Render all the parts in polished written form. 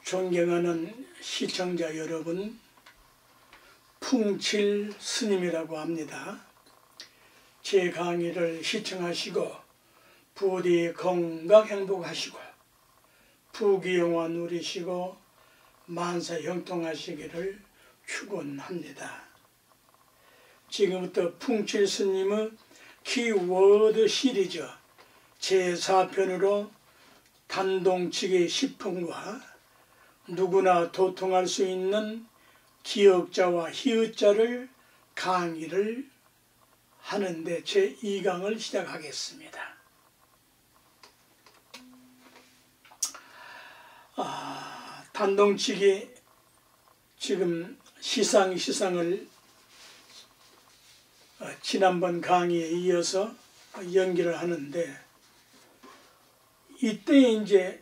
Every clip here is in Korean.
존경하는 시청자 여러분, 풍칠 스님이라고 합니다. 제 강의를 시청하시고 부디 건강 행복하시고 부귀영화 누리시고 만사 형통하시기를 축원합니다. 지금부터 풍칠 스님의 키워드 시리즈 제4편으로 단동치기 10분과 누구나 도통할 수 있는 기역자와 희읍자를 강의를 하는데 제2강을 시작하겠습니다. 단동치기 지금 시상을 지난번 강의에 이어서 연기를 하는데, 이때 이제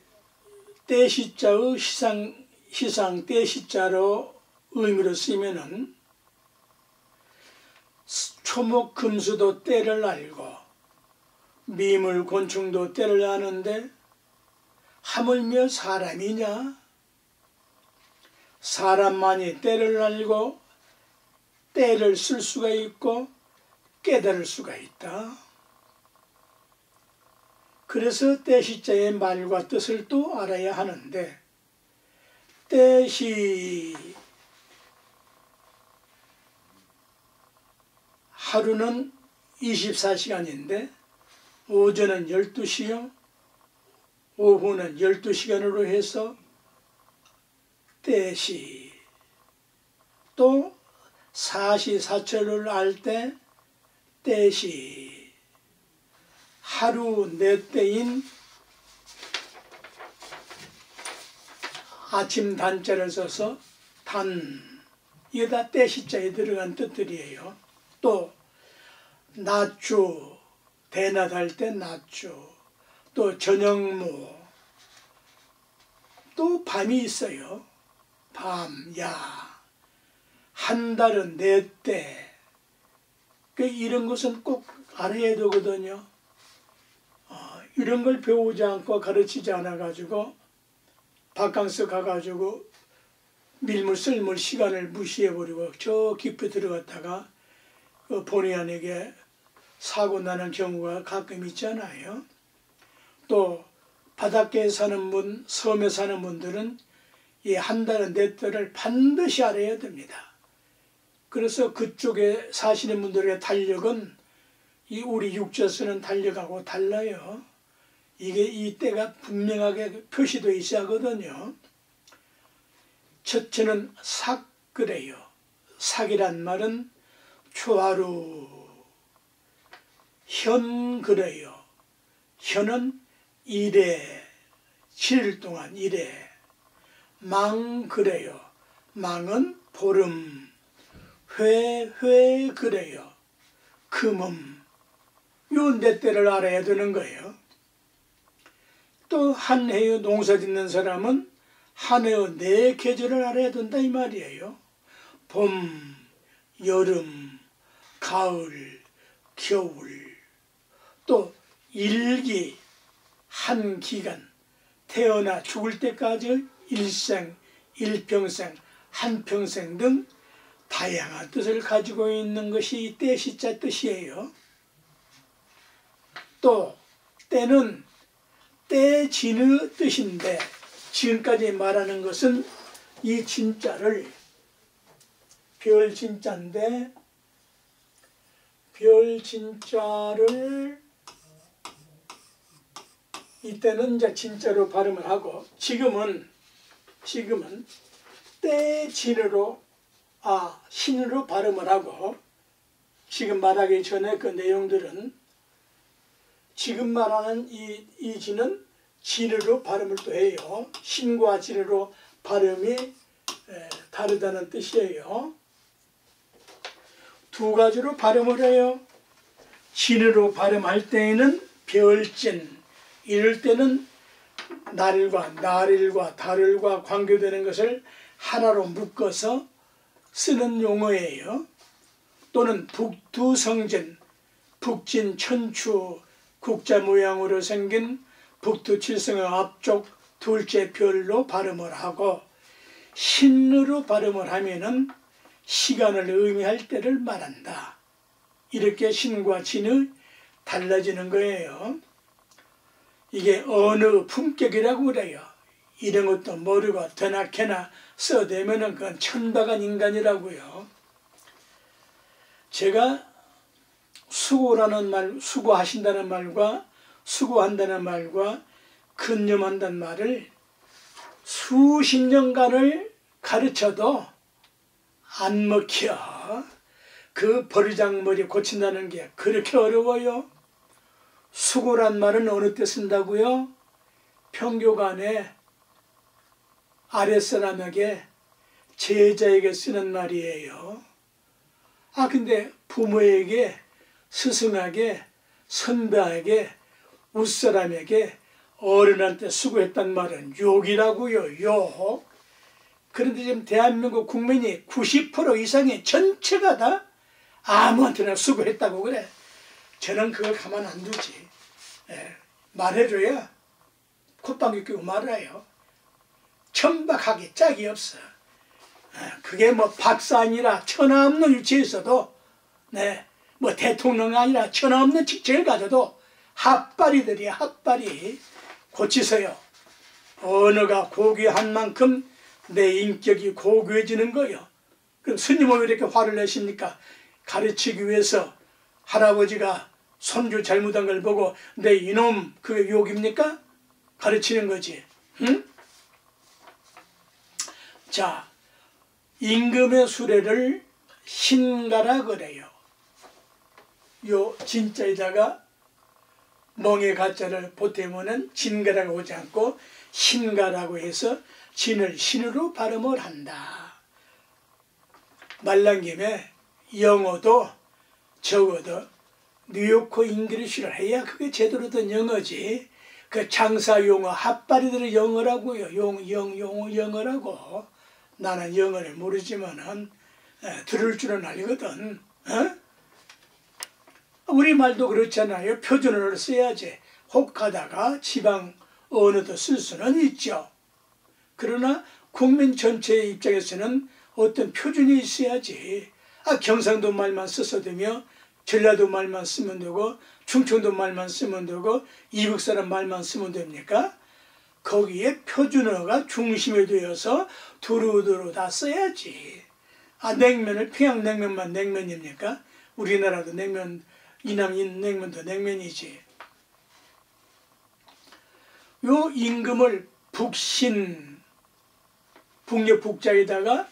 떼시자의 시상 떼시자로 의미로 쓰면은 초목 금수도 때를 알고 미물 곤충도 때를 아는데 하물며 사람이냐? 사람만이 때를 알고 때를 쓸 수가 있고 깨달을 수가 있다. 그래서 떼시자의 말과 뜻을 또 알아야 하는데, 떼시 하루는 24시간인데 오전은 12시요 오후는 12시간으로 해서 떼시, 또 사시사철을 알 때 떼시, 하루 네 때인 아침 단자를 써서 단, 이게 다 떼시자에 들어간 뜻들이에요. 또 낮주, 대낮할 때 낮주, 또 저녁무, 또 밤이 있어요. 밤, 야, 한 달은 네 때. 이런 것은 꼭 알아야 되거든요. 이런 걸 배우지 않고 가르치지 않아가지고 바캉스 가가지고 밀물 썰물 시간을 무시해버리고 저 깊이 들어갔다가 본의 아니게 사고 나는 경우가 가끔 있잖아요. 또 바닷가에 사는 분, 섬에 사는 분들은 이 한 달은 네 때를 반드시 알아야 됩니다. 그래서 그쪽에 사시는 분들의 달력은 이 우리 육자 쓰는 달력하고 달라요. 이게 이 때가 분명하게 표시되어 있어야 하거든요. 첫째는 삭 그래요. 삭이란 말은 초하루, 현 그래요. 현은 일에, 7일 동안 일에, 망 그래요. 망은 보름, 회 그래요. 금음. 요 네 때를 알아야 되는 거예요. 또 한 해의 농사 짓는 사람은 한 해의 네 계절을 알아야 된다 이 말이에요. 봄, 여름, 가을, 겨울. 또 일기, 한 기간, 태어나 죽을 때까지 일생, 일평생, 한평생 등 다양한 뜻을 가지고 있는 것이 떼시자 뜻이에요. 또 때는 떼진의 뜻인데, 지금까지 말하는 것은 이 진자를 별 진자인데, 별 진자를 이때는 이제 진짜로 발음을 하고, 지금은 떼진으로 신으로 발음을 하고, 지금 말하기 전에 그 내용들은 지금 말하는 이 진은 진으로 발음을 또 해요. 신과 진으로 발음이 다르다는 뜻이에요. 두 가지로 발음을 해요. 진으로 발음할 때에는 별진, 이럴 때는 날과 달을과 관계되는 것을 하나로 묶어서 쓰는 용어예요. 또는 북두성진, 북진 천추 국자 모양으로 생긴 북두칠성의 앞쪽 둘째 별로 발음을 하고 신으로 발음을 하면은 시간을 의미할 때를 말한다. 이렇게 신과 진의 달라지는 거예요. 이게 어느 품격이라고 그래요. 이런 것도 모르고 드나케나 써대면은 그건 천박한 인간이라고요. 제가 수고라는 말, 수고하신다는 말과 수고한다는 말과 근념한다는 말을 수십 년간을 가르쳐도 안 먹혀. 그 버르장머리 고친다는 게 그렇게 어려워요. 수고란 말은 어느 때 쓴다고요? 평교간에 아랫사람에게 제자에게 쓰는 말이에요. 근데 부모에게, 스승에게, 선배에게, 윗사람에게, 어른한테 수고했단 말은 욕이라고요. 욕. 그런데 지금 대한민국 국민이 90% 이상의 전체가 다 아무한테나 수고했다고 그래. 저는 그걸 가만 안 두지. 말해줘야 콧방귀 뀌고 말아요. 천박하기 짝이 없어. 그게 뭐 박사 아니라 천하 없는 위치에서도, 뭐 대통령 아니라 천하 없는 직책을 가져도 핫바리들이야, 핫바리. 고치세요. 언어가 고귀한 만큼 내 인격이 고귀해지는 거예요. 그럼 스님은 왜 이렇게 화를 내십니까? 가르치기 위해서 할아버지가 손주 잘못한 걸 보고 내 이놈 그게 욕입니까? 가르치는 거지. 응? 자, 임금의 수레를 신가라 그래요. 요 진자에다가 멍의 가짜를 보태면은 진가라고 오지 않고 신가라고 해서 진을 신으로 발음을 한다. 말란 김에 영어도 적어도 뉴요커 잉글리시를 해야 그게 제대로 된 영어지. 그 장사 용어, 핫바리들의 영어라고요. 영어라고. 나는 영어를 모르지만은 들을 줄은 알거든. 우리말도 그렇잖아요. 표준어를 써야지. 혹하다가 지방 언어도 쓸 수는 있죠. 그러나 국민 전체의 입장에서는 어떤 표준이 있어야지. 경상도 말만 써서 되며 전라도 말만 쓰면 되고 충청도 말만 쓰면 되고 이북 사람 말만 쓰면 됩니까? 거기에 표준어가 중심이 되어서 두루두루 다 써야지. 냉면을 평양냉면만 냉면입니까? 우리나라도 냉면, 이남 냉면도 냉면이지. 요 임금을 북신, 북녘 북자에다가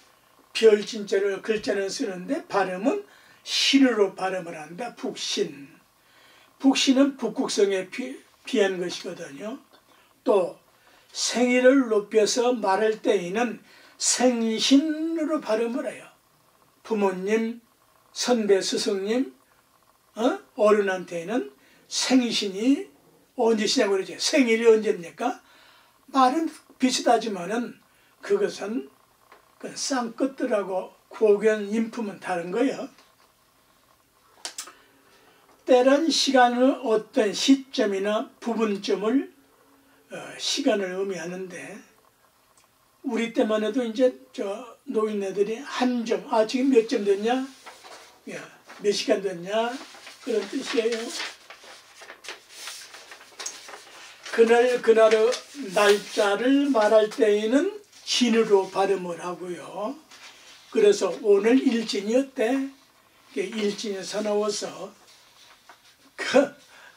별진자를 글자는 쓰는데 발음은 신으로 발음을 한다. 북신. 북신은 북극성에 비한 것이거든요. 또 생일을 높여서 말할 때에는 생신으로 발음을 해요. 부모님, 선배, 스승님, 어른한테는 생신이 언제시냐고 그러죠. 생일이 언제입니까? 말은 비슷하지만은 그것은 그 쌍끝들하고 고견 인품은 다른 거예요. 때란 시간을 어떤 시점이나 부분점을 시간을 의미하는데 우리 때만 해도 이제 저 노인네들이 한 점, 지금 몇 점 됐냐? 몇 시간 됐냐? 그런 뜻이에요. 그날의 날짜를 말할 때에는 진으로 발음을 하고요. 그래서 오늘 일진이었대. 일진이 사나워서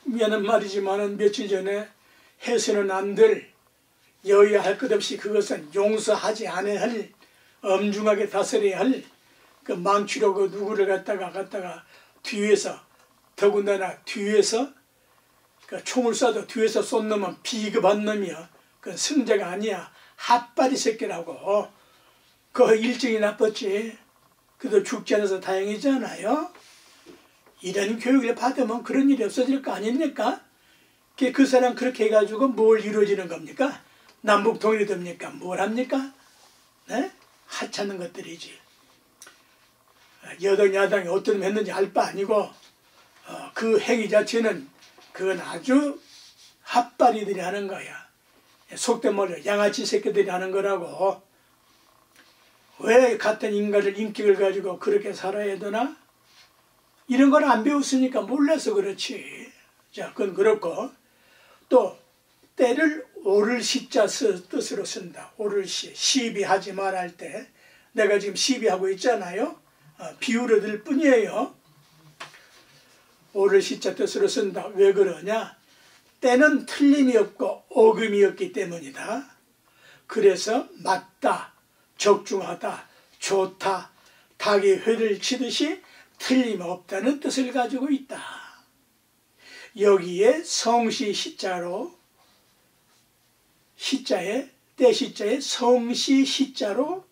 미안한 말이지만은 며칠 전에 해서는 안 될 여야 할 것 없이 그것은 용서하지 않아야 할 엄중하게 다스려야 할 그 망치로 그 누구를 갖다가 뒤에서 더군다나 뒤에서 그 총을 쏴도 뒤에서 쏜 놈은 비겁한 놈이야. 그 승자가 아니야. 핫바리 새끼라고. 그 일정이 나빴지. 그래도 죽지 않아서 다행이잖아요. 이런 교육을 받으면 그런 일이 없어질 거 아닙니까? 그 사람 그렇게 해가지고 뭘 이루어지는 겁니까? 남북 통일이 됩니까? 뭘 합니까? 네? 하찮은 것들이지. 여당 야당이 어떤 했는지 알 바 아니고 그 행위 자체는 그건 아주 핫바리들이 하는 거야. 속된 말로 양아치 새끼들이 하는 거라고. 왜 같은 인간을 인격을 가지고 그렇게 살아야 되나? 이런 걸 안 배웠으니까 몰라서 그렇지. 자, 그건 그렇고, 또 때를 오를 시자 뜻으로 쓴다. 오를 시비하지 말할 때. 내가 지금 시비하고 있잖아요. 비유를 들 뿐이에요. 오를 시자 뜻으로 쓴다. 왜 그러냐? 때는 틀림이 없고 오금이 없기 때문이다. 그래서 맞다, 적중하다, 좋다, 닭이 회를 치듯이 틀림없다는 뜻을 가지고 있다. 여기에 성시 시자로 때 시자에 성시 시자로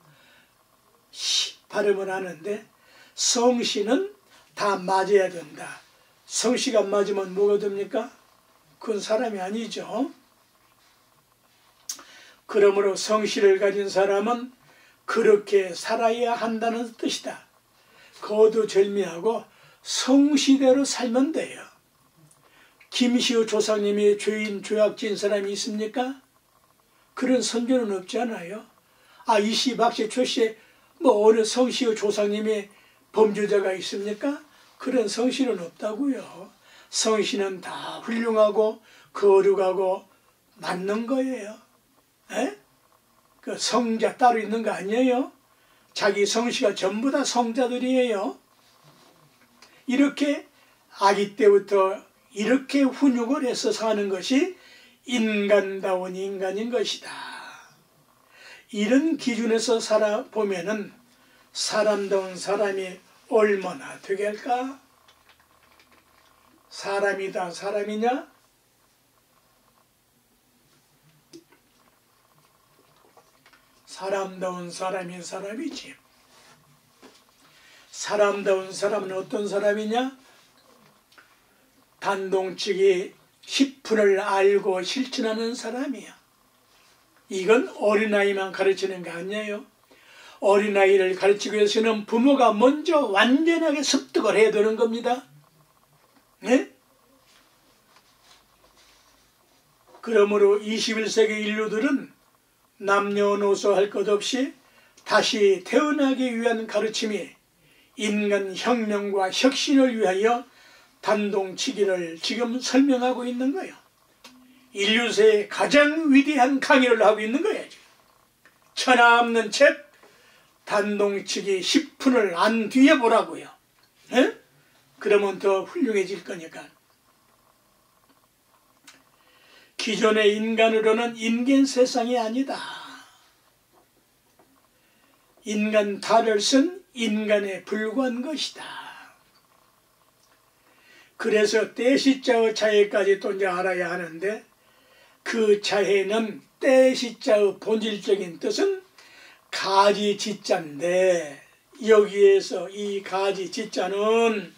발음을 하는데, 성시는 다 맞아야 된다. 성시가 안 맞으면 뭐가 됩니까? 그건 사람이 아니죠. 그러므로 성시를 가진 사람은 그렇게 살아야 한다는 뜻이다. 거두절미하고 성시대로 살면 돼요. 김시우 조상님이 죄악 지은 사람이 있습니까? 그런 선조는 없잖아요. 이씨, 박씨, 최씨, 어느 성시우 조상님이 범죄자가 있습니까? 그런 성씨는 없다고요. 성씨는 다 훌륭하고 거룩하고 맞는 거예요. 에? 그 성자 따로 있는 거 아니에요? 자기 성씨가 전부 다 성자들이에요. 이렇게 아기 때부터 이렇게 훈육을 해서 사는 것이 인간다운 인간인 것이다. 이런 기준에서 살아보면은 사람다운 사람이 얼마나 되겠까? 사람이다 사람이냐? 사람다운 사람이 사람이지. 사람다운 사람은 어떤 사람이냐? 단동치기 10분을 알고 실천하는 사람이야. 이건 어린아이만 가르치는 게 아니에요. 어린아이를 가르치기 위해서는 부모가 먼저 완전하게 습득을 해야 되는 겁니다. 네? 그러므로 21세기 인류들은 남녀노소 할 것 없이 다시 태어나기 위한 가르침이 인간 혁명과 혁신을 위하여 단동치기를 지금 설명하고 있는 거예요. 인류세의 가장 위대한 강의를 하고 있는 거예요. 천하 없는 책 단동치기 10분을 안 뒤에 보라고요. 에? 그러면 더 훌륭해질 거니까. 기존의 인간으로는 인간 세상이 아니다. 인간 탈을 쓴 인간에 불과한 것이다. 그래서 때시자의 차이까지 또 이제 알아야 하는데, 그 차이는 때시자의 본질적인 뜻은 가지지자인데, 여기에서 이 가지지자는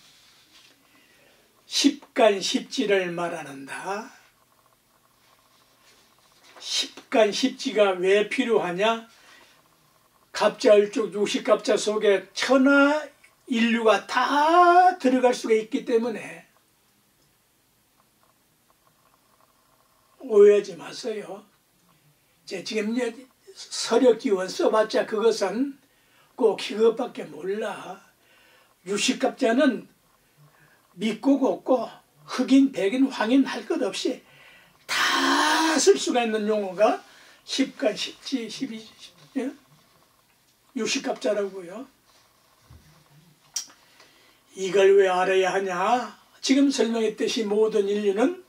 십간십지를 말하는다. 십간십지가 왜 필요하냐? 갑자을쭉 60갑자 속에 천하 인류가 다 들어갈 수가 있기 때문에 오해하지 마세요. 지금 서력기원 써봤자 그것은 꼭 그것밖에 몰라. 60갑자는 믿고 걷고 흑인, 백인, 황인 할 것 없이 다 쓸 수가 있는 용어가 십간, 십지, 12, 60갑자라고요. 이걸 왜 알아야 하냐? 지금 설명했듯이 모든 인류는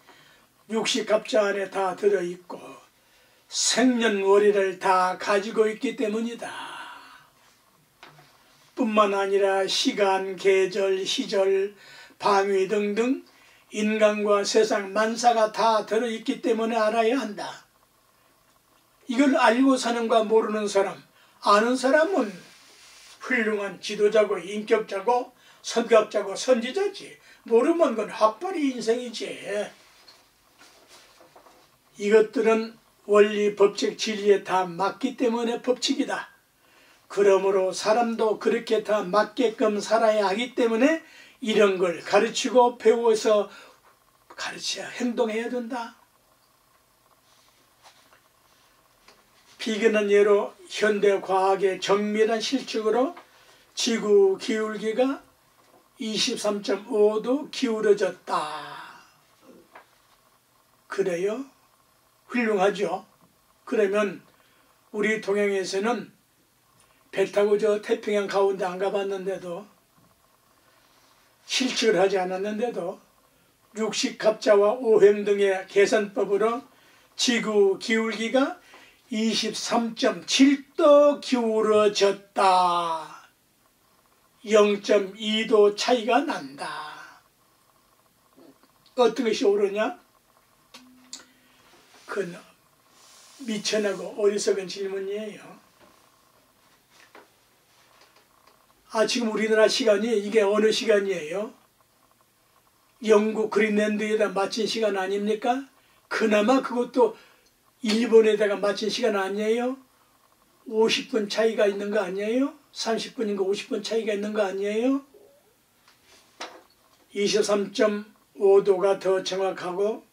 60갑자 안에 다 들어있고 생년월일을 다 가지고 있기 때문이다. 뿐만 아니라 시간, 계절, 시절, 방위 등등 인간과 세상 만사가 다 들어있기 때문에 알아야 한다. 이걸 알고 사는가 모르는 사람, 아는 사람은 훌륭한 지도자고 인격자고 선각자고 선지자지. 모르면 그건 헛발이 인생이지. 이것들은 원리, 법칙, 진리에 다 맞기 때문에 법칙이다. 그러므로 사람도 그렇게 다 맞게끔 살아야 하기 때문에 이런 걸 가르치고 배워서 가르쳐야 행동해야 된다. 비근한 예로 현대 과학의 정밀한 실측으로 지구 기울기가 23.5도 기울어졌다. 그래요? 훌륭하죠? 그러면 우리 동양에서는 배 타고 저 태평양 가운데 안 가봤는데도, 실측을 하지 않았는데도 육식갑자와 오행 등의 계산법으로 지구 기울기가 23.7도 기울어졌다. 0.2도 차이가 난다. 어떤 것이 옳으냐? 그건 미천하고 어리석은 질문이에요. 지금 우리나라 시간이 이게 어느 시간이에요? 영국 그린랜드에다 마친 시간 아닙니까? 그나마 그것도 일본에다가 마친 시간 아니에요? 50분 차이가 있는 거 아니에요? 30분인가 50분 차이가 있는 거 아니에요? 23.5도가 더 정확하고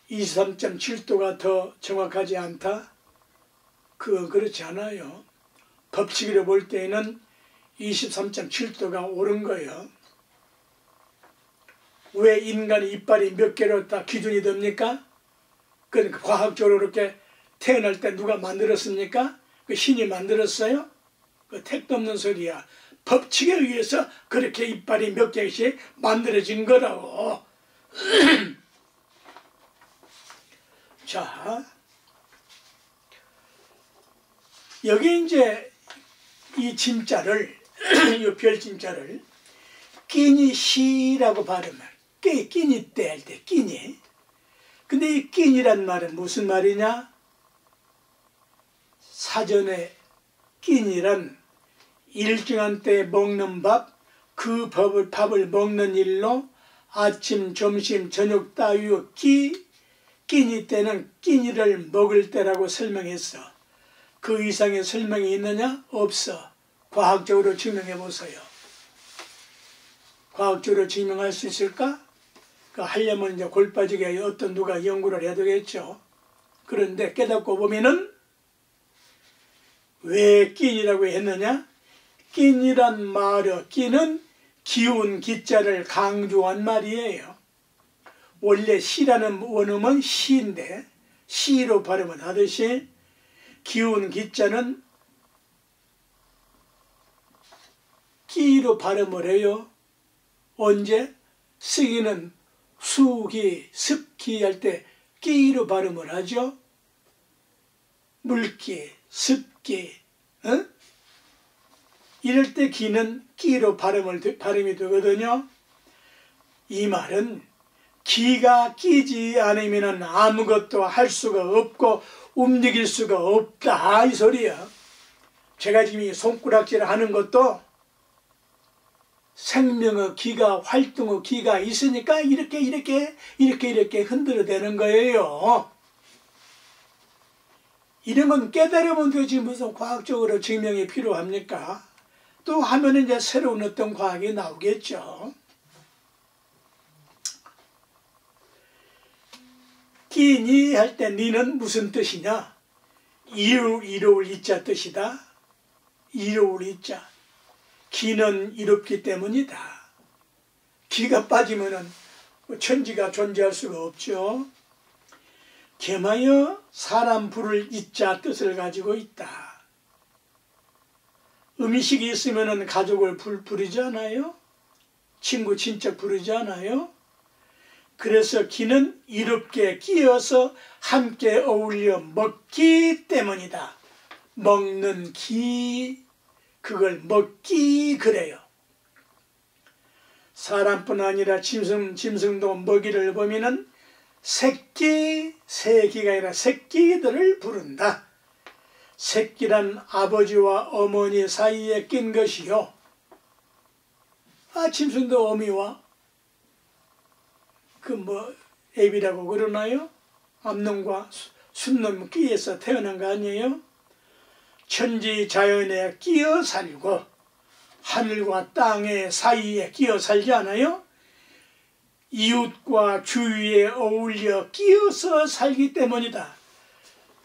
23.7도가 더 정확하지 않다? 그건 그렇지 않아요. 법칙으로 볼 때에는 23.7도가 옳은 거예요. 왜 인간의 이빨이 몇 개로 다 기준이 됩니까? 그러니까 과학적으로 그렇게 태어날 때 누가 만들었습니까? 그 신이 만들었어요? 그 택도 없는 소리야. 법칙에 의해서 그렇게 이빨이 몇 개씩 만들어진 거라고. 자, 여기 이제 이 진자를, 이 별진자를 끼니시라고 발음을, 끼니 때 할 때 끼니. 근데 이 끼니란 말은 무슨 말이냐? 사전에 끼니란 일정한 때에 먹는 밥, 그 밥을 먹는 일로 아침, 점심, 저녁 따위의 끼니 때는 끼니를 먹을 때라고 설명했어. 그 이상의 설명이 있느냐? 없어. 과학적으로 증명해 보세요. 과학적으로 증명할 수 있을까? 하려면 이제 골빠지게 어떤 누가 연구를 해야 되겠죠. 그런데 깨닫고 보면은 왜 끼니라고 했느냐? 끼니란 말의 끼는 기운 기자를 강조한 말이에요. 원래 시라는 원음은 시인데 시로 발음을 하듯이 기운 기자는 끼로 발음을 해요. 언제? 쓰기는 수기, 습기 할 때 끼로 발음을 하죠. 물기, 습기, 이럴 때 기는 끼로 발음이 되거든요. 이 말은 기가 끼지 않으면 아무것도 할 수가 없고 움직일 수가 없다 이 소리야. 제가 지금 이 손가락질 하는 것도 생명의 기가, 활동의 기가 있으니까 이렇게 흔들어대는 거예요. 이런 건 깨달으면 되지 무슨 과학적으로 증명이 필요합니까? 또 하면 이제 새로운 어떤 과학이 나오겠죠. 끼니 할 때 니는 무슨 뜻이냐? 이로울 이자 뜻이다. 이로울 이자. 기는 이롭기 때문이다. 기가 빠지면은 천지가 존재할 수가 없죠. 겸하여 사람 부를 이자 뜻을 가지고 있다. 음식이 있으면은 가족을 부르지 않아요? 친구 친척 부르지 않아요? 그래서 기는 이롭게 끼어서 함께 어울려 먹기 때문이다. 먹는 기, 그걸 먹기 그래요. 사람뿐 아니라 짐승도 먹이를 보면은 새끼가 아니라 새끼들을 부른다. 새끼란 아버지와 어머니 사이에 낀 것이요. 짐승도 어미와 애비라고 그러나요? 암놈과 순놈 끼에서 태어난 거 아니에요? 천지 자연에 끼어 살고 하늘과 땅의 사이에 끼어 살지 않아요? 이웃과 주위에 어울려 끼어서 살기 때문이다.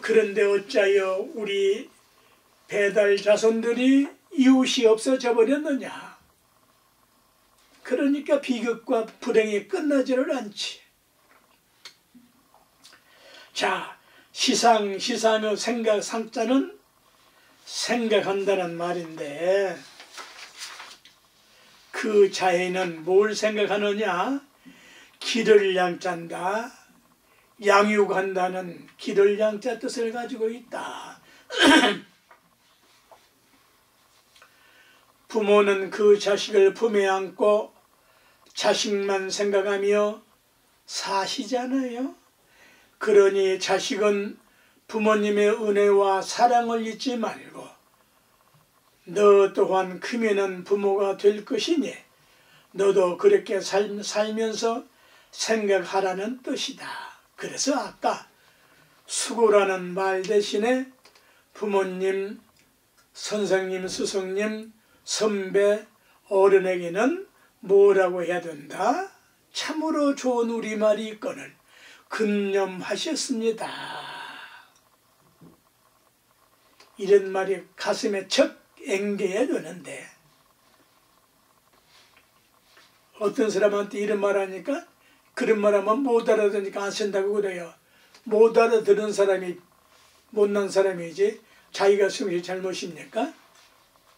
그런데 어찌하여 우리 배달 자손들이 이웃이 없어져 버렸느냐. 그러니까 비극과 불행이 끝나지를 않지. 자, 시상의 생각, 상자는 생각한다는 말인데, 그 자에는 뭘 생각하느냐? 기를 양자인다. 양육한다는 기를 양자 뜻을 가지고 있다. 부모는 그 자식을 품에 안고 자식만 생각하며 사시잖아요. 그러니 자식은 부모님의 은혜와 사랑을 잊지 말고 너 또한 크면은 부모가 될 것이니 너도 그렇게 살면서 생각하라는 뜻이다. 그래서 아까 수고라는 말 대신에 부모님, 선생님, 스승님, 선배, 어른에게는 뭐라고 해야 된다? 참으로 좋은 우리말이 있거늘 근념하셨습니다. 이런 말이 가슴에 척 앵겨야 되는데 어떤 사람한테 이런 말 하니까 그런 말 하면 못 알아듣으니까 안 쓴다고 그래요. 못 알아듣는 사람이 못난 사람이지 자기가 쓴 것이 잘못입니까?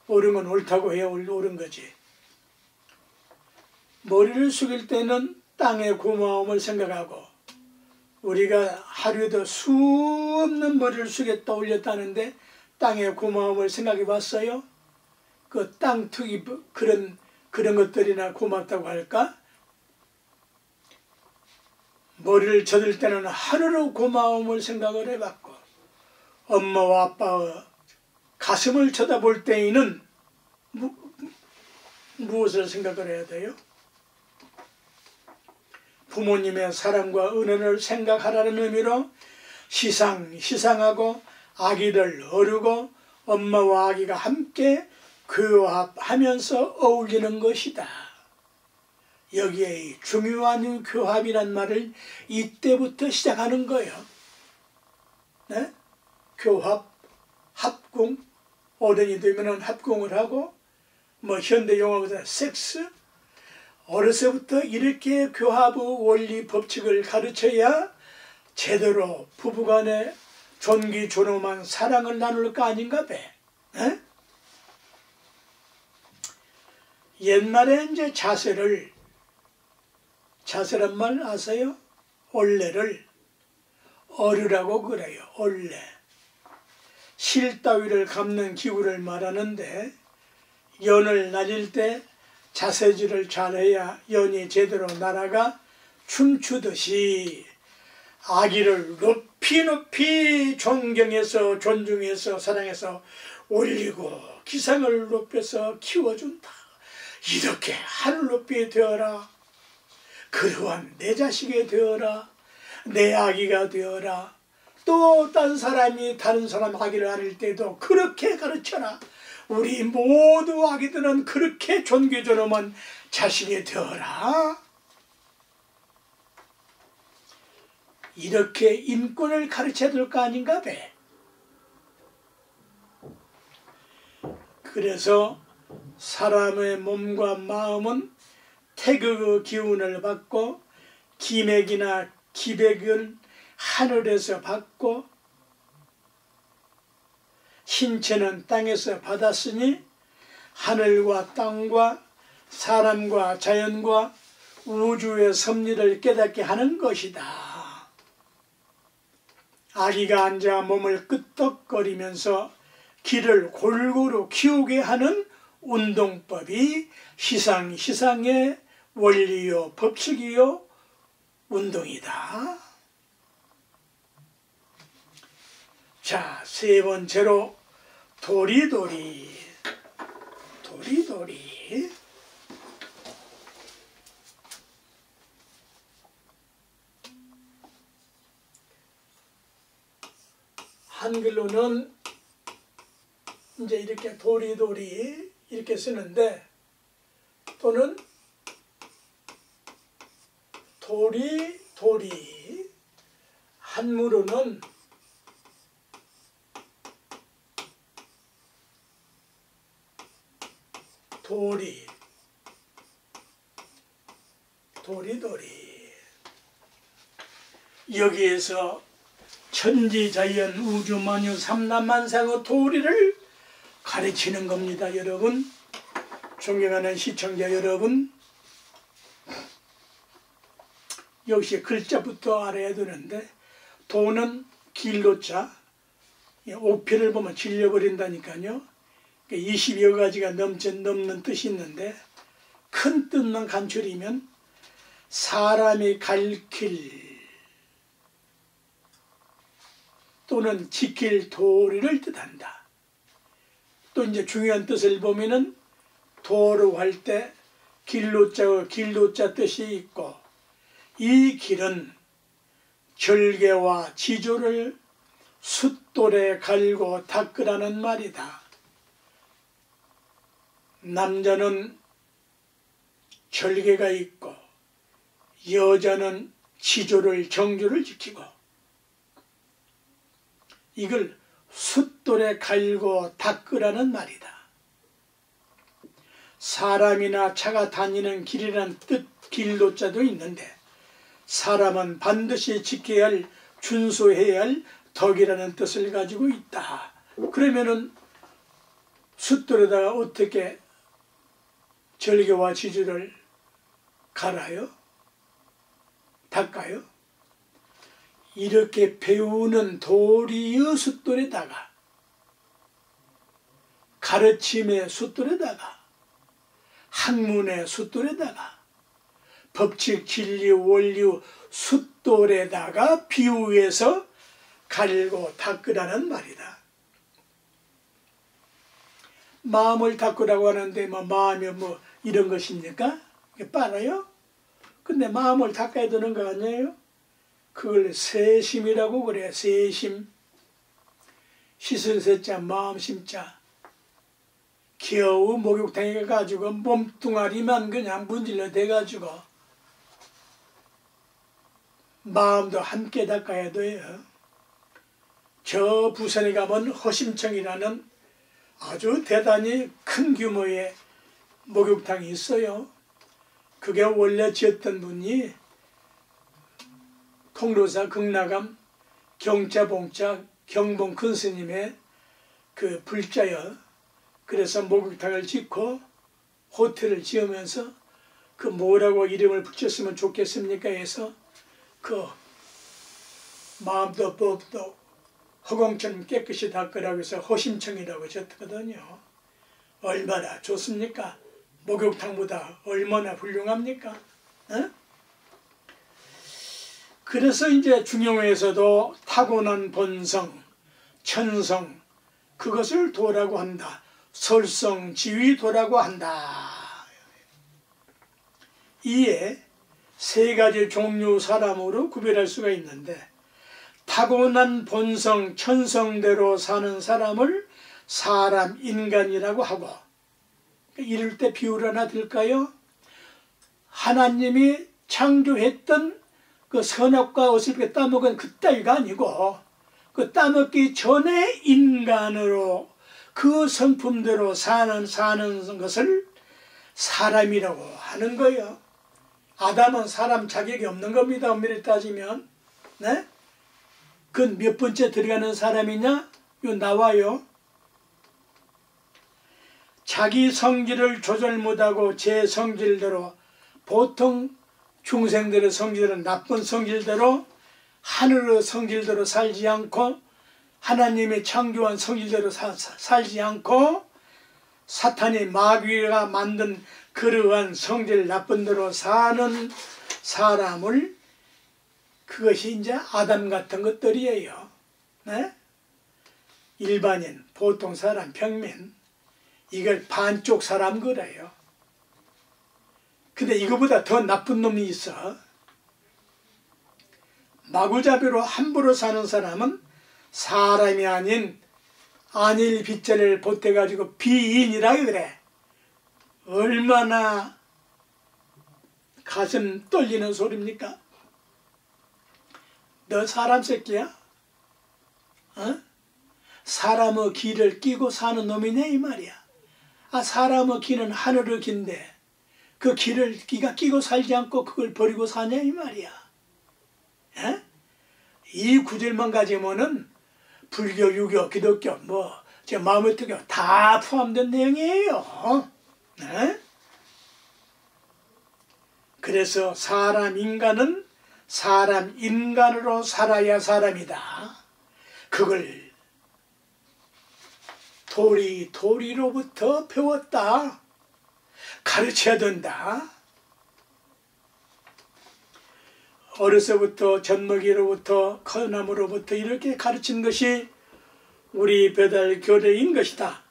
옳은 건 옳다고 해야 옳은 거지. 머리를 숙일 때는 땅의 고마움을 생각하고 우리가 하루에도 수없는 머리를 숙였다 올렸다는데 땅의 고마움을 생각해 봤어요? 그 땅투기 그런 것들이나 고맙다고 할까? 머리를 젖을 때는 하루로 고마움을 생각을 해봤고 엄마와 아빠의 가슴을 쳐다볼 때에는 무엇을 생각을 해야 돼요? 부모님의 사랑과 은혜를 생각하라는 의미로 시상하고 아기를 어르고 엄마와 아기가 함께 교합하면서 어울리는 것이다. 여기에 중요한 교합이란 말을 이때부터 시작하는 거예요. 네? 교합, 합공, 어른이 되면 합공을 하고 뭐 현대 용어보다 섹스, 어려서부터 이렇게 교합의 원리 법칙을 가르쳐야 제대로 부부간에 존귀존엄한 사랑을 나눌 거 아닌가 봐. 에? 옛날에 이제 자세란 말 아세요? 올레를 어르라고 그래요. 올레. 실 따위를 감는 기구를 말하는데 연을 날릴 때 자세질을 잘해야 연이 제대로 날아가 춤추듯이 아기를 높이 존경해서 존중해서 사랑해서 올리고 기상을 높여서 키워준다. 이렇게 하늘 높이 되어라. 그러한 내 자식이 되어라. 내 아기가 되어라. 또 다른 사람 아기를 가릴 때도 그렇게 가르쳐라. 우리 모두 아기들은 그렇게 존귀존엄한 자식이 되어라. 이렇게 인권을 가르쳐야 될 거 아닌가 봐. 그래서 사람의 몸과 마음은 태극의 기운을 받고 기맥이나 기백은 하늘에서 받고 신체는 땅에서 받았으니 하늘과 땅과 사람과 자연과 우주의 섭리를 깨닫게 하는 것이다. 아기가 앉아 몸을 끄떡거리면서 기를 골고루 키우게 하는 운동법이 시상의 원리요 법칙이요 운동이다. 자, 세 번째로 도리도리. 한글로는 이제 이렇게 도리도리 이렇게 쓰는데 또는 도리 한문으로는 도리. 여기에서 천지자연 우주만유 삼라만상의 도리를 가르치는 겁니다. 여러분, 존경하는 시청자 여러분, 역시 글자부터 알아야 되는데, 도는 길로자, 오편을 보면 질려버린다니까요. 20여 가지가 넘는 뜻이 있는데, 큰 뜻만 간추리면 사람이 갈 길 또는 지킬 도리를 뜻한다. 또 이제 중요한 뜻을 보면은 도로 할 때 길로자 뜻이 있고, 이 길은 절개와 지조를 숫돌에 갈고 닦으라는 말이다. 남자는 절개가 있고 여자는 지조를 정조를 지키고, 이걸 숫돌에 갈고 닦으라는 말이다. 사람이나 차가 다니는 길이라는 뜻 길로자도 있는데, 사람은 반드시 지켜야 할, 준수해야 할 덕이라는 뜻을 가지고 있다. 그러면은 숫돌에다가 어떻게 절개와 지주를 갈아요? 닦아요? 이렇게 배우는 도리의 숫돌에다가, 가르침의 숫돌에다가, 학문의 숫돌에다가, 법칙, 진리, 원리 숫돌에다가 비유해서 갈고 닦으라는 말이다. 마음을 닦으라고 하는데 마음이 이런 것입니까? 빨아요? 근데 마음을 닦아야 되는 거 아니에요? 그걸 세심이라고 그래. 세심. 씻을 세자 마음 심자. 겨우 목욕탕에 가지고 몸뚱아리만 그냥 문질러 대가지고 마음도 함께 닦아야 돼요. 저 부산에 가면 허심청이라는 아주 대단히 큰 규모의 목욕탕이 있어요. 그게 원래 지었던 분이 통로사 극락암 경자봉자 경봉 큰 스님의 그 불자여. 그래서 목욕탕을 짓고 호텔을 지으면서 그 뭐라고 이름을 붙였으면 좋겠습니까 해서 그 마음도 법도 허공처럼 깨끗이 닦으라고 해서 허심청이라고 졌거든요. 얼마나 좋습니까? 목욕탕보다 얼마나 훌륭합니까? 어? 그래서 이제 중용에서도 타고난 본성, 천성, 그것을 도라고 한다. 설성, 지위도라고 한다. 이에 세 가지 종류 사람으로 구별할 수가 있는데, 타고난 본성, 천성대로 사는 사람을 사람, 인간이라고 하고, 이럴 때 비유를 하나 들까요? 하나님이 창조했던 그 선악과 어설프게 따먹은 그 따위가 아니고, 그 따먹기 전에 인간으로 그 성품대로 사는 것을 사람이라고 하는 거예요. 아담은 사람 자격이 없는 겁니다. 엄밀히 따지면. 네? 그 몇 번째 들어가는 사람이냐? 요 나와요. 자기 성질을 조절 못하고 제 성질대로, 보통 중생들의 성질은 나쁜 성질대로, 하늘의 성질대로 살지 않고 하나님이 창조한 성질대로 살지 않고 사탄이 마귀가 만든 그러한 성질 나쁜 대로 사는 사람을, 그것이 이제 아담 같은 것들이에요. 네? 일반인, 보통 사람, 평민, 이걸 반쪽 사람 그래요. 근데 이거보다 더 나쁜 놈이 있어. 마구잡이로 함부로 사는 사람은 사람이 아닌 안일 빗자를 보태가지고 비인이라 그래. 얼마나 가슴 떨리는 소리입니까? 너 사람 새끼야? 어? 사람의 기를 끼고 사는 놈이네 이 말이야. 사람의 길은 하늘의 길인데 그 길을 네가 끼고 살지 않고 그걸 버리고 사냐 이 말이야. 에? 이 구절만 가지면은 불교, 유교, 기독교, 제 마음의 특교 다 포함된 내용이에요. 에? 그래서 사람 인간은 사람 인간으로 살아야 사람이다. 그걸 도리로부터 배웠다. 가르쳐야 된다. 어려서부터 젖먹이로부터 커남으로부터 이렇게 가르친 것이 우리 배달 교례인 것이다.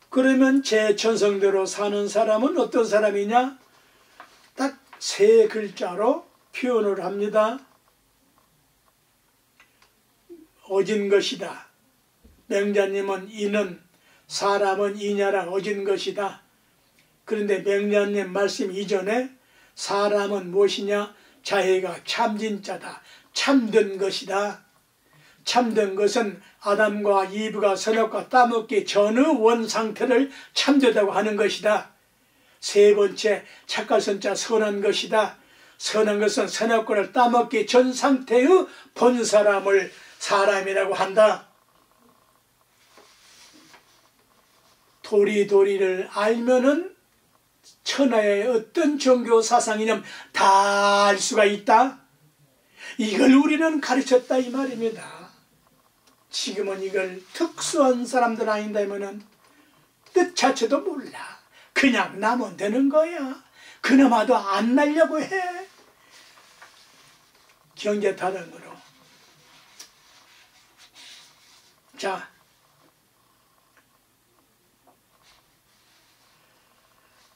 그러면 제 천성대로 사는 사람은 어떤 사람이냐? 딱 세 글자로 표현을 합니다. 어진 것이다. 맹자님은 이는, 사람은 이냐라 어진 것이다. 그런데 맹자님 말씀 이전에 사람은 무엇이냐? 자기가 참진자다. 참된 것이다. 참된 것은 아담과 이브가 선악과 따먹기 전의 원 상태를 참되다고 하는 것이다. 세 번째 착갈선자 선한 것이다. 선한 것은 선악과를 따먹기 전 상태의 본 사람을 사람이라고 한다. 도리를 알면은 천하의 어떤 종교 사상이념 다 알 수가 있다. 이걸 우리는 가르쳤다 이 말입니다. 지금은 이걸 특수한 사람들 아닌다면은 뜻 자체도 몰라. 그냥 나면 되는 거야. 그나마도 안 날려고 해. 경제타령으로. 자,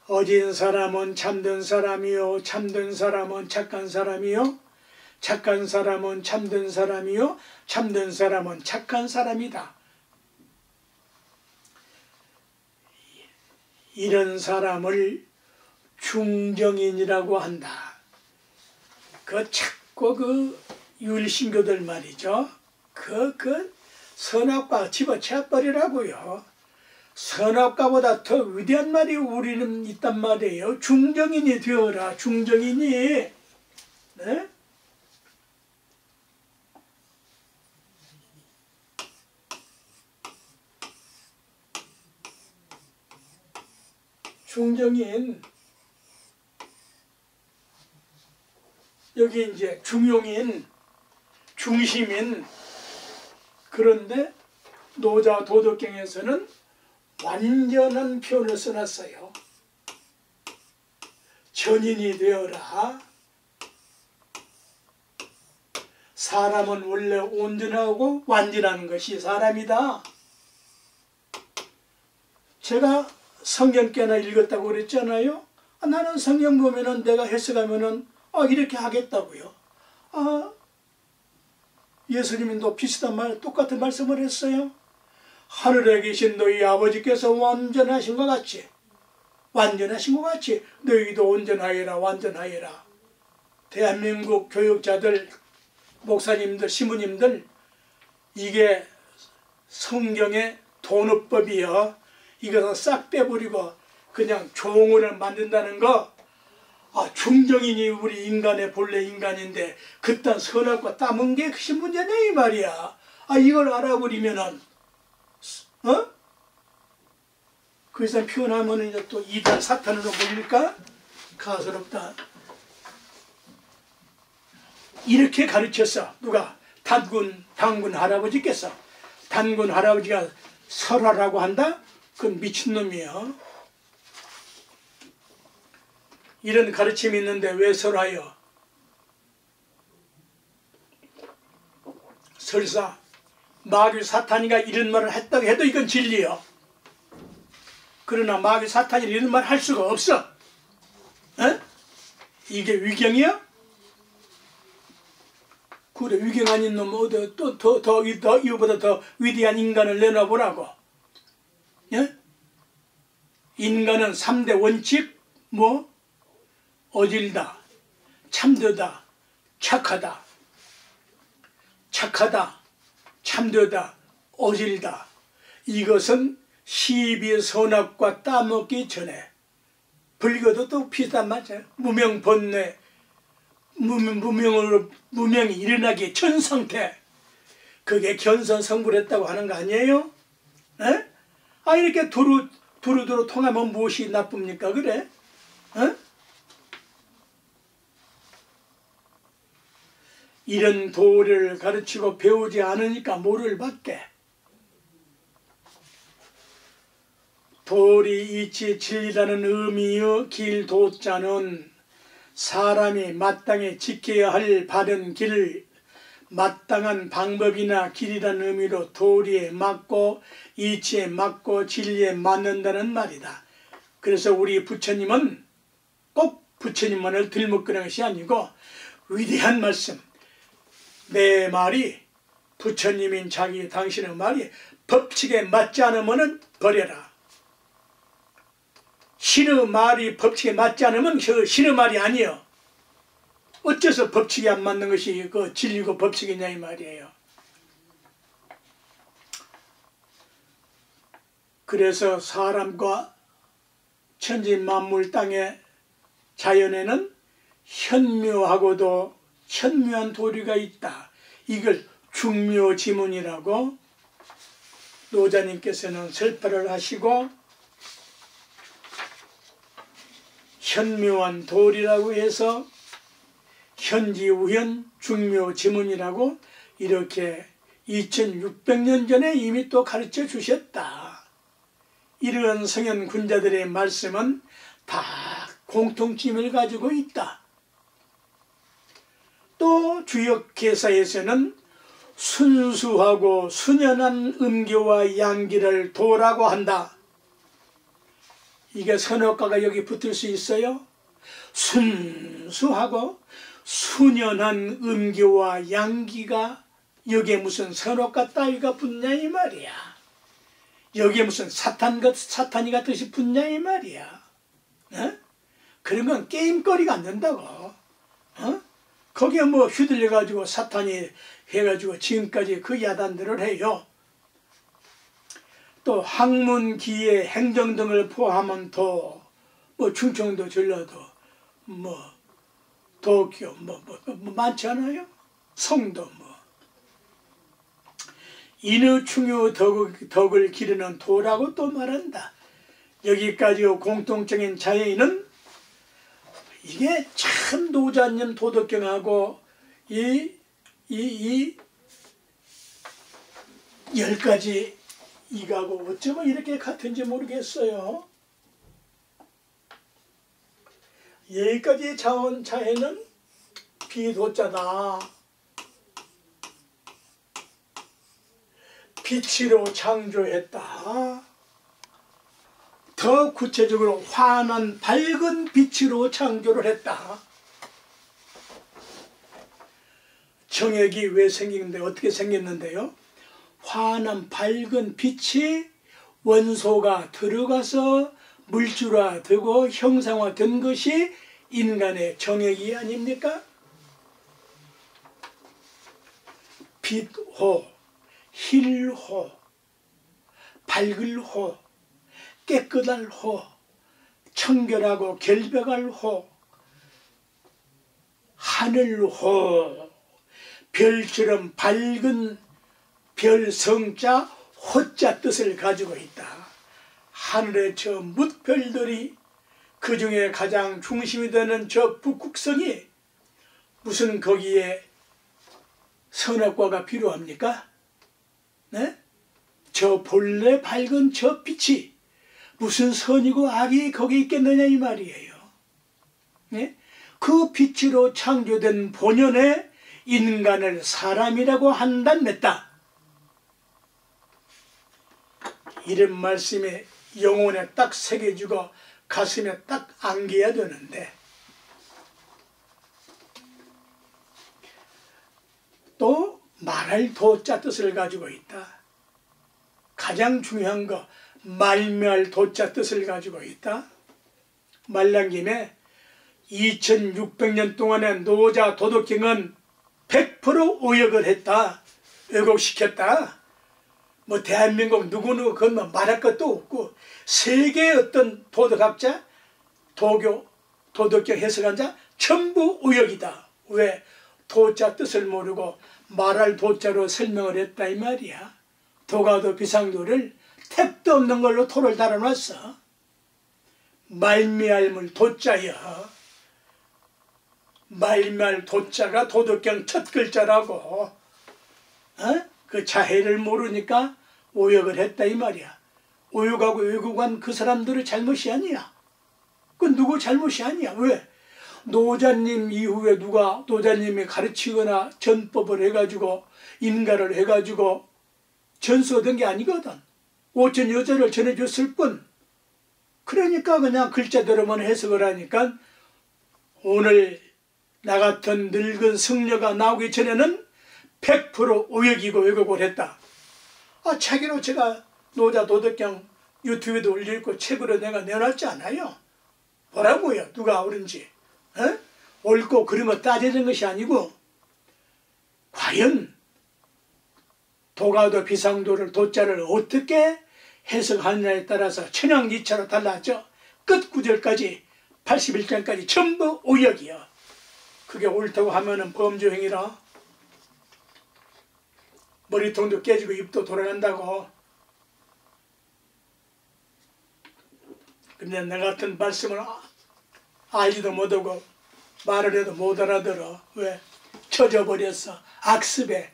어진 사람은 참된 사람이요, 참된 사람은 착한 사람이요, 착한 사람은 참된 사람이요, 참된 사람은 착한 사람이다. 이런 사람을 중정인이라고 한다. 자꾸 율신교들 말이죠. 선악과 집어쳐버리라고요. 선악과보다 더 위대한 말이 우리는 있단 말이에요. 중정인이 되어라. 중정인이. 네? 중정인. 여기 이제 중용인, 중심인. 그런데 노자 도덕경에서는 완전한 표현을 써놨어요. 전인이 되어라. 사람은 원래 온전하고 완전한 것이 사람이다. 제가 성경 꽤나 읽었다고 그랬잖아요. 나는 성경 보면은 내가 해석하면은 이렇게 하겠다고요. 예수님도 비슷한 똑같은 말씀을 했어요. 하늘에 계신 너희 아버지께서 완전하신 것 같이, 너희도 온전하여라, 완전하여라. 대한민국 교육자들, 목사님들, 시무님들, 이게 성경의 돈업법이요. 이것을 싹 빼버리고 그냥 종을 만든다는 거. 중정인이 우리 인간의 본래 인간인데 그딴 선악과 따문 게 그것이 문제네 이 말이야. 이걸 알아버리면은 그 이상 표현하면 이제 또 이단 사탄으로 몰릴까? 가소롭다. 이렇게 가르쳤어. 누가? 단군 할아버지께서. 단군 할아버지가 설화라고 한다? 그건 미친놈이에요. 이런 가르침이 있는데 왜 설화요? 설사 마귀 사탄이가 이런 말을 했다고 해도 이건 진리요. 그러나 마귀 사탄이 이런 말을 할 수가 없어. 이게 위경이야? 그래, 위경 아닌 놈 어디 더 이거보다 더 위대한 인간을 내놔보라고. 예? 인간은 3대 원칙 어질다, 참되다, 착하다, 참되다, 어질다. 이것은 시비 선악과 따먹기 전에 불교도 또 비슷한 말이에요. 무명번뇌, 무명이 일어나기 전 상태, 그게 견선성불했다고 하는 거 아니에요? 에? 이렇게 두루두루 통하면 무엇이 나쁩니까? 그래? 이런 도리를 가르치고 배우지 않으니까 모를 밖에. 도리 이치 진리라는 의미의 길도자는 사람이 마땅히 지켜야 할 바른 길을 마땅한 방법이나 길이라는 의미로 도리에 맞고 이치에 맞고 진리에 맞는다는 말이다. 그래서 우리 부처님은 꼭 부처님만을 들먹거리는 것이 아니고 위대한 말씀, 내 말이 부처님인 당신의 말이 법칙에 맞지 않으면 버려라. 신의 말이 법칙에 맞지 않으면 그 신의 말이 아니요. 어째서 법칙이 안 맞는 것이 그 진리고 법칙이냐 이 말이에요. 그래서 사람과 천지 만물 땅의 자연에는 현묘하고도 현묘한 도리가 있다. 이걸 중묘지문이라고 노자님께서는 설파를 하시고 현묘한 도리라고 해서 현지우현 중묘지문이라고 이렇게 2600년 전에 이미 또 가르쳐 주셨다. 이러한 성현 군자들의 말씀은 다 공통점을 가지고 있다. 또 주역계사에서는 순수하고 순연한 음교와 양기를 도라고 한다. 이게 선어가가 여기 붙을 수 있어요? 순수하고 순연한 음교와 양기가 여기에 무슨 선어가 따위가 붙냐 이 말이야. 여기에 무슨 사탄이가 뜻이 붙냐 이 말이야. 그런 건 게임거리가 안 된다고. 거기에 뭐 휘둘려가지고 사탄이 해가지고 지금까지 그 야단들을 해요. 또 학문, 기회, 행정 등을 포함한 도, 뭐 충청도, 전라도, 뭐 도쿄, 뭐 많지 않아요? 성도 뭐. 인의 충유 덕을 기르는 도라고 또 말한다. 여기까지 공통적인 자연은 이게 참 노자님 도덕경하고 이 10가지 이가고 어쩌면 이렇게 같은지 모르겠어요. 여기까지 자연은 비도자다. 빛으로 창조했다. 더 구체적으로 환한 밝은 빛으로 창조를 했다. 정액이 왜 생기는데 어떻게 생겼는데요? 환한 밝은 빛이 원소가 들어가서 물질화되고 형상화된 것이 인간의 정액이 아닙니까? 빛호, 힐호, 밝을 호, 깨끗할 호, 청결하고 결백할 호, 하늘호, 별처럼 밝은 별성자 호자 뜻을 가지고 있다. 하늘의 저 뭇별들이 그 중에 가장 중심이 되는 저 북극성이 무슨 거기에 선악과가 필요합니까? 네? 저 본래 밝은 저 빛이 무슨 선이고 악이 거기 있겠느냐 이 말이에요. 네? 그 빛으로 창조된 본연의 인간을 사람이라고 한다냈다. 이런 말씀이 영혼에 딱 새겨지고 가슴에 딱 안겨야 되는데 또 말할 도자 뜻을 가지고 있다. 가장 중요한 거 말미할 도자 뜻을 가지고 있다. 말난 김에 2600년 동안의 노자 도덕경은 100% 오역을 했다. 왜곡시켰다. 뭐 대한민국 누구누구 그건 뭐 말할 것도 없고 세계의 어떤 도덕학자, 도덕경 해석한 자 전부 우역이다. 왜? 도자 뜻을 모르고 말할 도자로 설명을 했다 이 말이야. 도가도 비상도를 택도 없는 걸로 토를 달아놨어. 말미알물 도자여. 말미알 도자가 도덕경 첫 글자라고. 그 자해를 모르니까 오역을 했다 이 말이야. 오역하고 외국한 그 사람들의 잘못이 아니야. 그 누구 잘못이 아니야. 왜? 노자님 이후에 누가 노자님이 가르치거나 전법을 해가지고 인가를 해가지고 전수하던 게 아니거든. 5천 여자를 전해줬을 뿐. 그러니까 그냥 글자대로만 해석을 하니까 오늘 나 같은 늙은 승려가 나오기 전에는 100% 오역이고 왜곡을 했다. 책으로 제가 노자 도덕경 유튜브에도 올려있고 책으로 내가 내놨지 않아요. 뭐라고요? 누가 옳은지. 옳고 그런 거 따지는 것이 아니고 과연 도가도 비상도를 도자를 어떻게 해석하느냐에 따라서 천양지차로 달라져. 끝 구절까지 81장까지 전부 오역이야. 그게 옳다고 하면은 범죄행위라. 머리통도 깨지고 입도 돌아간다고. 근데 나 같은 말씀을 알지도 못하고 말을 해도 못 알아들어. 왜? 젖어버렸어. 악습에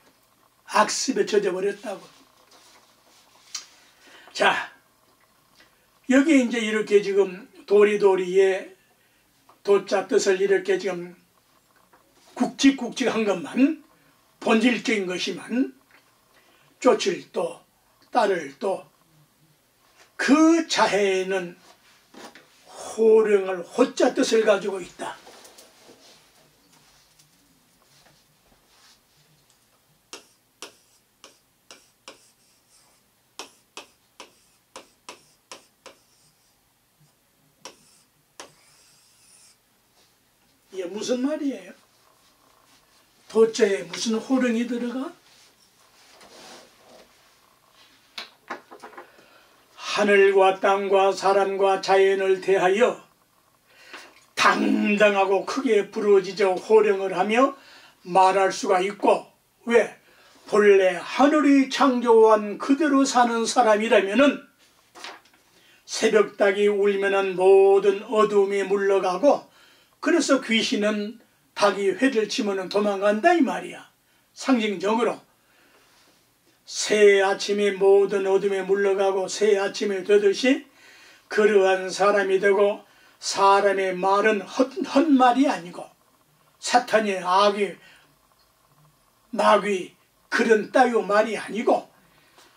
젖어버렸다고. 자, 여기 이제 이렇게 지금 도리도리의 도자 뜻을 이렇게 지금 굵직굵직한 것만, 본질적인 것이만 쫓을 또 딸을 또 그 자해에는 호령을 호자 뜻을 가지고 있다. 이게 무슨 말이에요? 도자에 무슨 호령이 들어가? 하늘과 땅과 사람과 자연을 대하여 당당하고 크게 부르짖어 호령을 하며 말할 수가 있고, 왜? 본래 하늘이 창조한 그대로 사는 사람이라면은 새벽닭이 울면은 모든 어두움이 물러가고, 그래서 귀신은 닭이 회를 치면은 도망간다 이 말이야. 상징적으로 새 아침이 모든 어둠에 물러가고 새 아침이 되듯이 그러한 사람이 되고, 사람의 말은 헛말이 아니고 사탄의 악의 마귀 그런 따위 말이 아니고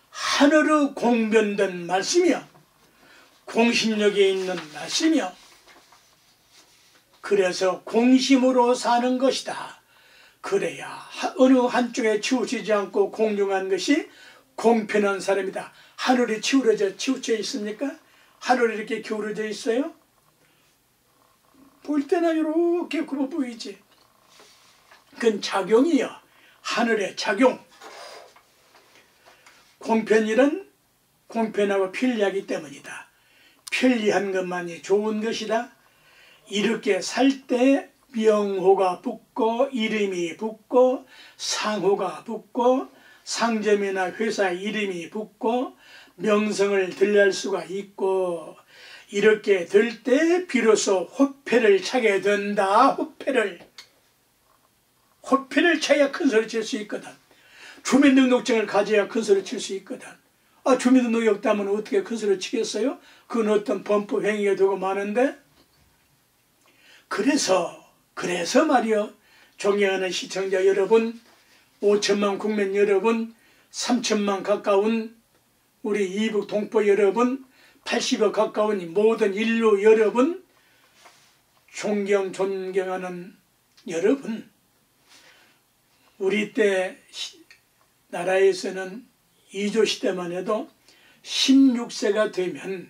하늘의 공변된 말씀이요, 공신력에 있는 말씀이요. 그래서 공심으로 사는 것이다. 그래야 어느 한쪽에 치우치지 않고 공정한 것이 공평한 사람이다. 하늘이 치우쳐져 있습니까? 하늘이 이렇게 기울어져 있어요? 볼 때는 이렇게 굽어 보이지. 그건 작용이요. 하늘의 작용. 공편일은 공편하고 편리하기 때문이다. 편리한 것만이 좋은 것이다. 이렇게 살 때 명호가 붙고 이름이 붙고 상호가 붙고 상점이나 회사 이름이 붙고 명성을 들려할 수가 있고, 이렇게 될 때 비로소 호패를 차게 된다. 호패를 차야 큰 소리 칠 수 있거든. 주민등록증을 가져야 큰 소리 칠 수 있거든. 주민등록이 없다면 어떻게 큰 소리 치겠어요? 그건 어떤 범법 행위가 되고 마는데. 그래서 말이요, 존경하는 시청자 여러분, 5천만 국민 여러분, 3천만 가까운 우리 이북 동포 여러분, 80여 가까운 모든 인류 여러분, 존경하는 여러분, 우리 때 나라에서는 이조 시대만 해도 16세가 되면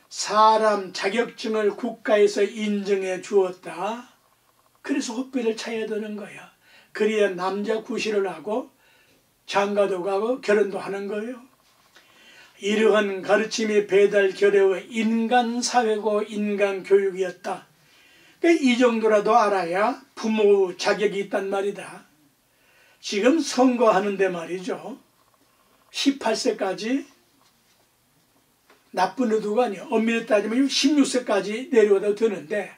사람 자격증을 국가에서 인정해 주었다. 그래서 호패를 차야 되는 거야. 그래야 남자 구실을 하고 장가도 가고 결혼도 하는 거예요. 이러한 가르침이 배달 결여의 인간 사회고 인간 교육이었다. 그러니까 이 정도라도 알아야 부모 자격이 있단 말이다. 지금 선거하는데 말이죠. 18세까지 나쁜 의도가 아니에요. 엄밀히 따지면 16세까지 내려와도 되는데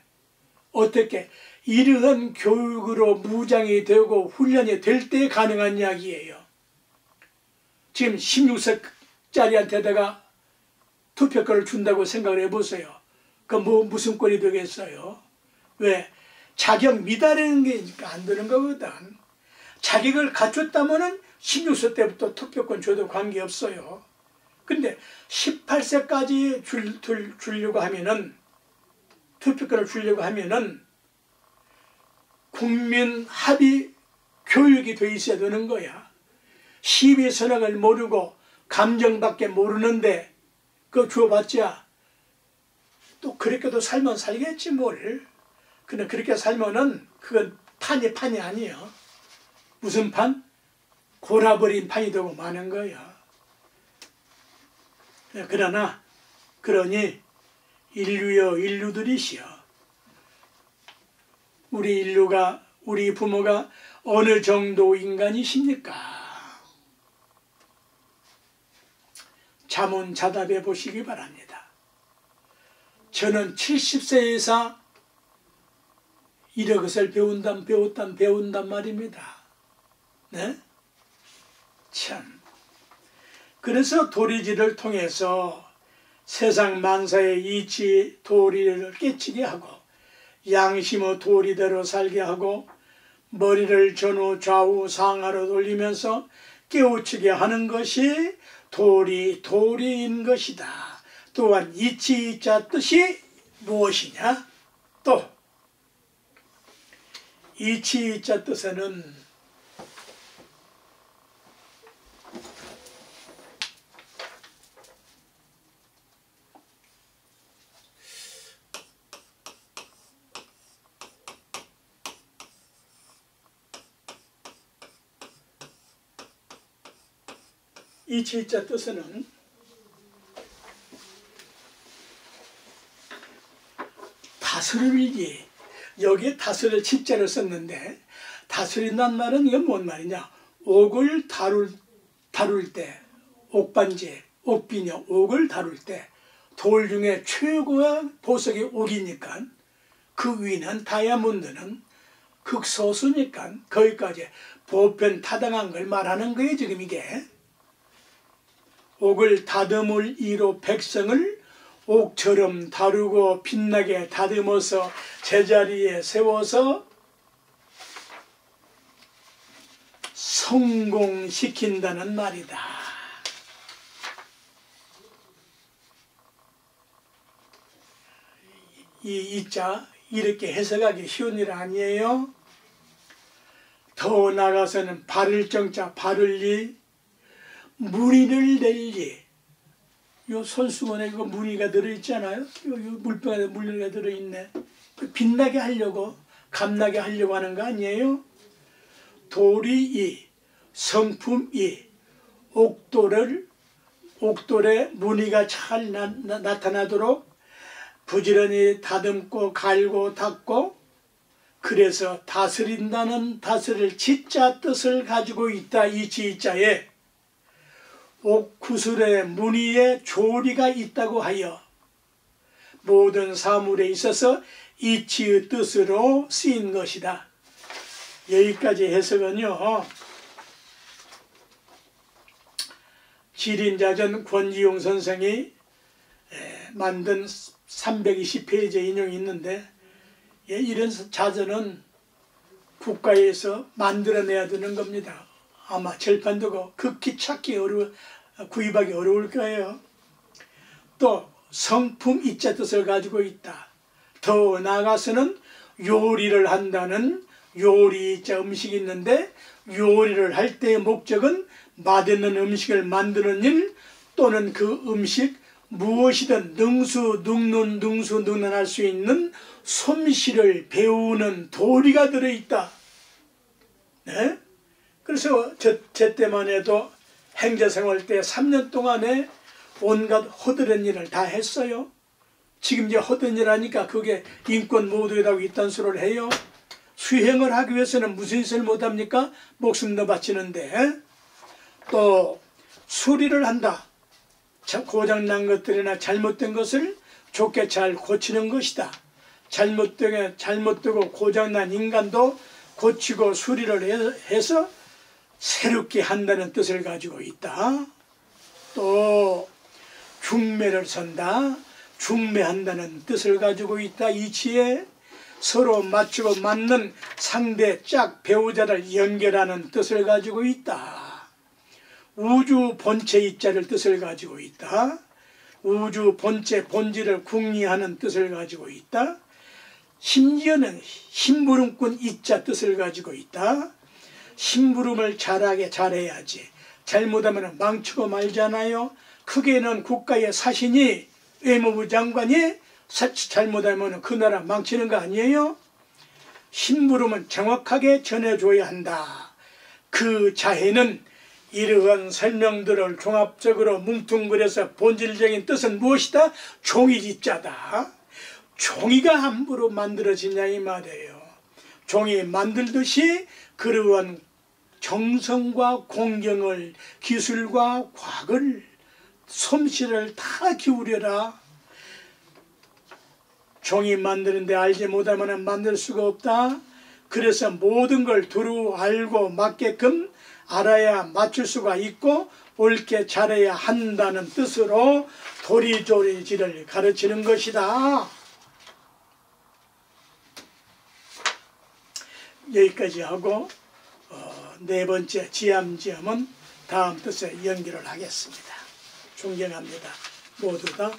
어떻게 이러한 교육으로 무장이 되고 훈련이 될 때 가능한 이야기예요. 지금 16세짜리한테다가 투표권을 준다고 생각을 해보세요. 그 무슨 꼴이 되겠어요? 왜? 자격 미달하는 게 안 되는 거거든. 자격을 갖췄다면은 16세 때부터 투표권 줘도 관계없어요. 근데 18세까지 주려고 하면은, 투표권을 주려고 하면은 국민 합의 교육이 돼 있어야 되는 거야. 시비 선악을 모르고 감정밖에 모르는데 그거 주어봤자 또 그렇게도 살면 살겠지 뭘. 근데 그렇게 살면은 그건 판이 아니에요. 무슨 판? 골아버린 판이 되고 마는 거야. 그러니 인류여 인류들이시여, 우리 부모가 어느 정도 인간이십니까? 자문자답해 보시기 바랍니다. 저는 70세에서 이것을 배운단 말입니다. 네? 참. 그래서 도리지를 통해서 세상 만사의 이치 도리를 깨치게 하고 양심의 도리대로 살게 하고 머리를 전후 좌우 상하로 돌리면서 깨우치게 하는 것이 도리인 것이다. 또한 이치이자 뜻이 무엇이냐? 또 이치이자 뜻에는 이치이자 뜻에는 다스리기, 여기에 다스릴 치자를 썼는데 다스린다는 말은 이건 뭔 말이냐? 옥을 다룰 때, 옥반지, 옥비녀, 옥을 다룰 때 돌 중에 최고의 보석이 옥이니까 그 위는 다이아몬드는 극소수니까 거기까지 보편 타당한 걸 말하는 거예요. 지금 이게 옥을 다듬을 이로 백성을 옥처럼 다루고 빛나게 다듬어서 제자리에 세워서 성공시킨다는 말이다. 이자 이렇게 해석하기 쉬운 일 아니에요. 더 나아가서는 바를 정자, 바를 리, 무늬를 낼리. 요 손수건에 이거 무늬가 들어있잖아요. 요 물병에 무늬가 들어있네. 빛나게 하려고, 감나게 하려고 하는 거 아니에요? 도리이, 성품이, 옥돌에 무늬가 잘 나타나도록 부지런히 다듬고 갈고 닦고, 그래서 다스린다는 다스릴 지자 뜻을 가지고 있다. 이 지자에 옥구슬의 무늬에 조리가 있다고 하여 모든 사물에 있어서 이치의 뜻으로 쓰인 것이다. 여기까지 해석은요, 지린자전 권지용 선생이 만든 320페이지에 인용이 있는데, 이런 자전은 국가에서 만들어내야 되는 겁니다. 아마 절판되고 극히 구입하기 어려울 거예요. 또 성품 이자 뜻을 가지고 있다. 더 나아가서는 요리를 한다는 요리자 음식이 있는데, 요리를 할 때의 목적은 맛있는 음식을 만드는 일, 또는 그 음식 무엇이든 능수능란할 수 있는 솜씨를 배우는 도리가 들어있다. 네? 그래서 제 때만 해도 행자생활 때 3년 동안에 온갖 허드렛 일을 다 했어요. 지금 이제 허드렛 일 하니까 그게 인권 모독이라고 이딴 소리를 해요. 수행을 하기 위해서는 무슨 짓을 못합니까? 목숨도 바치는데. 또 수리를 한다. 고장난 것들이나 잘못된 것을 좋게 잘 고치는 것이다. 잘못되고 고장난 인간도 고치고 수리를 해서 새롭게 한다는 뜻을 가지고 있다. 또 중매를 선다. 중매한다는 뜻을 가지고 있다. 이 지혜 서로 맞추고 맞는 상대 짝 배우자를 연결하는 뜻을 가지고 있다. 우주 본체 입자를 뜻을 가지고 있다. 우주 본체 본질을 궁리하는 뜻을 가지고 있다. 심지어는 심부름꾼 입자 뜻을 가지고 있다. 심부름을 잘해야지. 잘못하면 망치고 말잖아요. 크게는 국가의 사신이 외무부 장관이 잘못하면 그 나라 망치는 거 아니에요? 심부름은 정확하게 전해줘야 한다. 그 자해는 이러한 설명들을 종합적으로 뭉뚱그려서 본질적인 뜻은 무엇이다? 종이집자다. 종이가 함부로 만들어지냐 이 말이에요. 종이 만들듯이 그러한 정성과 공경을, 기술과 과학을, 솜씨를 다 기울여라. 종이 만드는데 알지 못하면 만들 수가 없다. 그래서 모든 걸 두루 알고 맞게끔 알아야 맞출 수가 있고 옳게 잘해야 한다는 뜻으로 도리조리지를 가르치는 것이다. 여기까지 하고 네 번째 지암지암은 다음 뜻에 연결을 하겠습니다. 존경합니다. 모두 다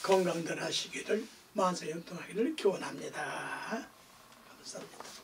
건강들 하시기를 만사형통하기를 기원합니다. 감사합니다.